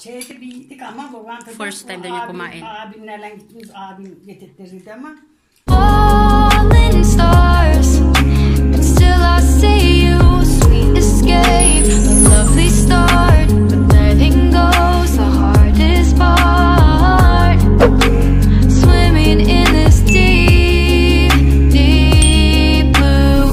First time daw niya kumain. Falling stars, but still I see you. Sweet escape, a lovely start, but letting go's the hardest part. Swimming in this deep, deep blue.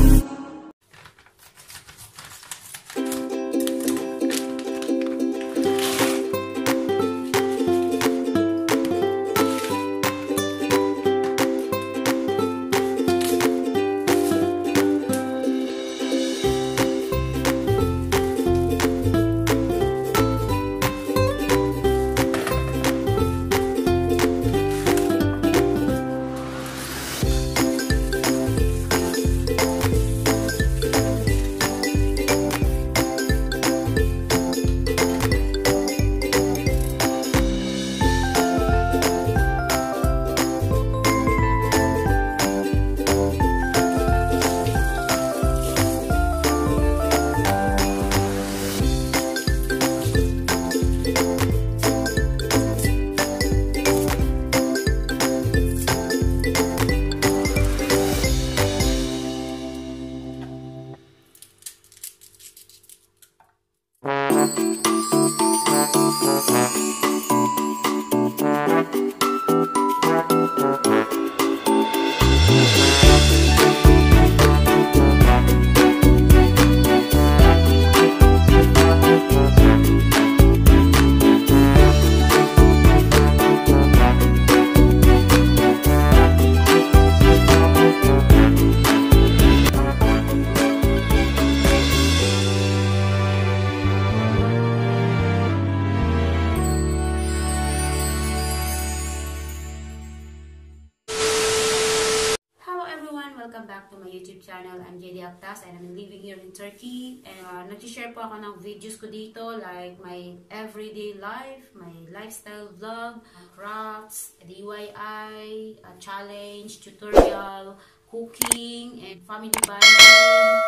Welcome back to my YouTube channel. I'm JDAKTAS and I'm living here in Turkey. And nag-share po ako ng videos ko dito like my everyday life, my lifestyle vlog, crafts, DIY, challenge, tutorial, cooking, and family bonding.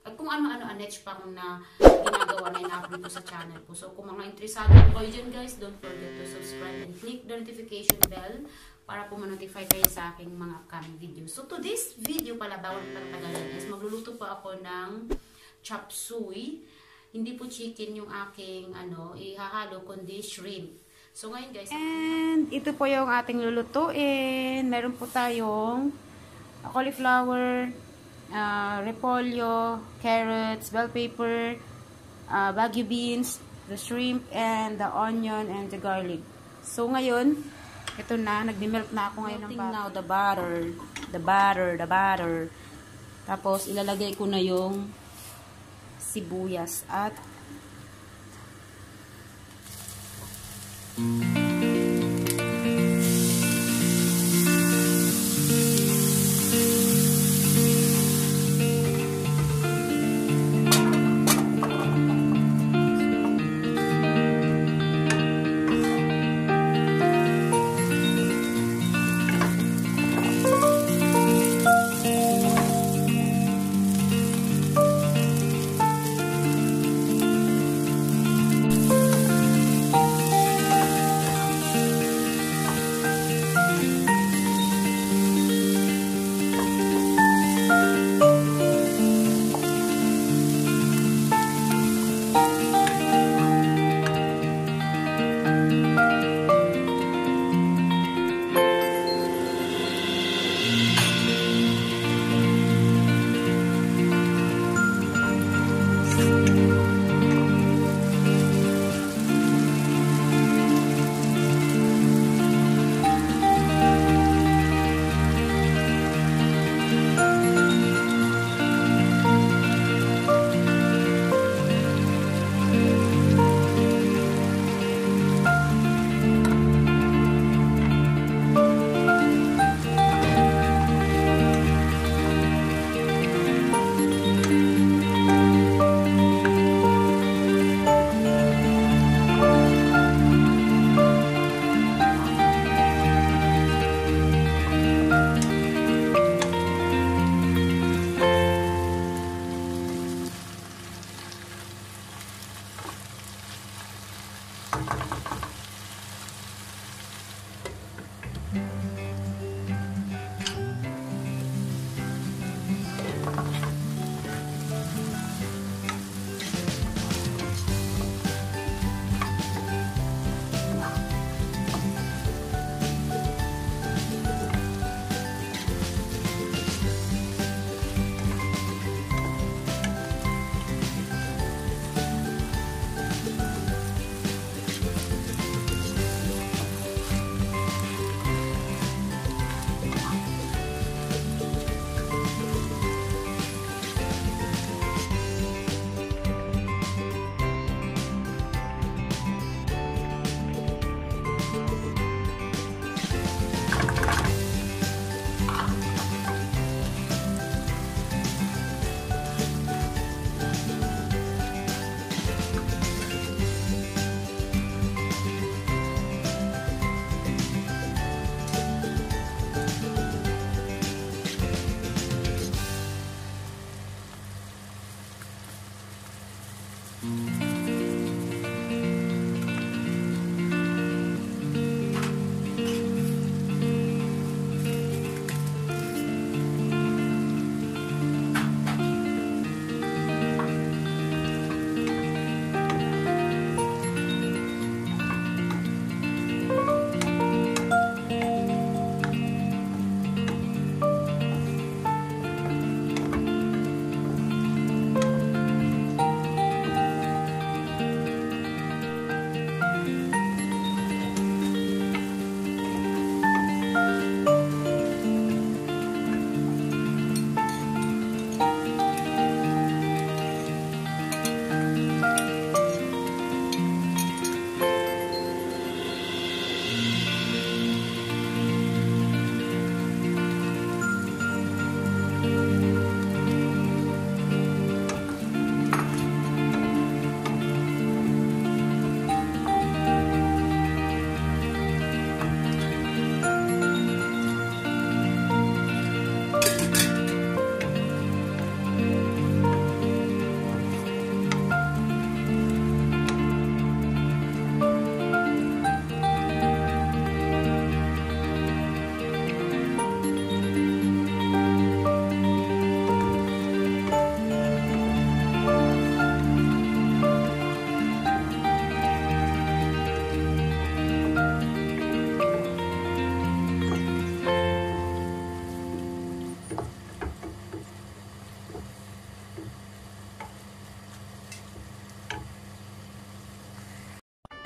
At kung ano-ano anetch pa kung na ginagawa na ina-upload ko sa channel ko. So kung mga interesado po kayo dyan guys, don't forget to subscribe and click the notification bell para po ma-notify kayo sa aking mga upcoming videos. So to this video pala, bawal pagtagalan is magluluto po ako ng chop suey. Hindi po chicken yung aking ihahalo kundi shrimp. So ngayon guys, and ito po yung ating lulutuin. Meron po tayong cauliflower, repolyo, carrots, bell pepper, bagu beans, the shrimp, and the onion and the garlic. So ngayon, ito na, nagdi-melt na ako ngayon ng butter. Now the butter. Tapos ilalagay ko na yung sibuyas at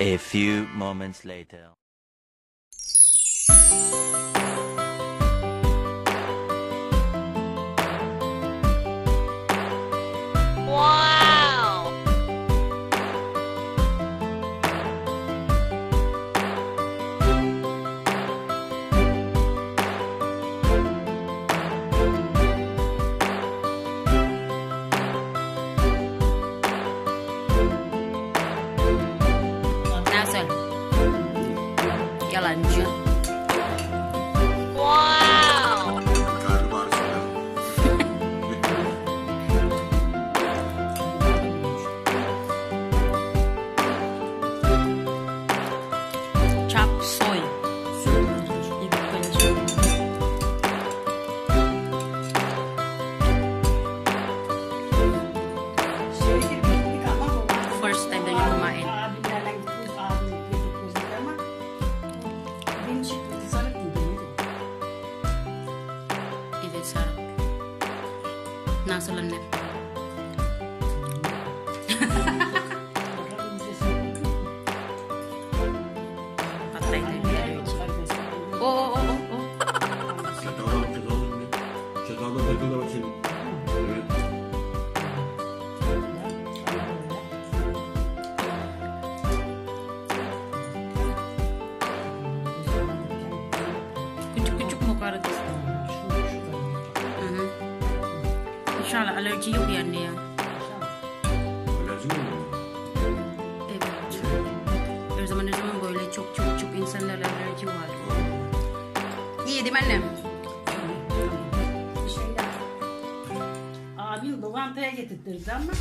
A few moments later. Wow! Nasıl? Yalancı. Wow! Chop soy. First time na niya kumain. Evet sarap. Nasıl anne? Patay na yung allergy. Oo. Çatalda takılda bak senin. Evet. Küçük mu karıdı? İnşallah alerji yok yani ya. Alerji mi oluyor? Evet. Her zaman böyle çok insanlarla alerji var. İyi değil mi annem? Abim lokantaya getirtirdi ama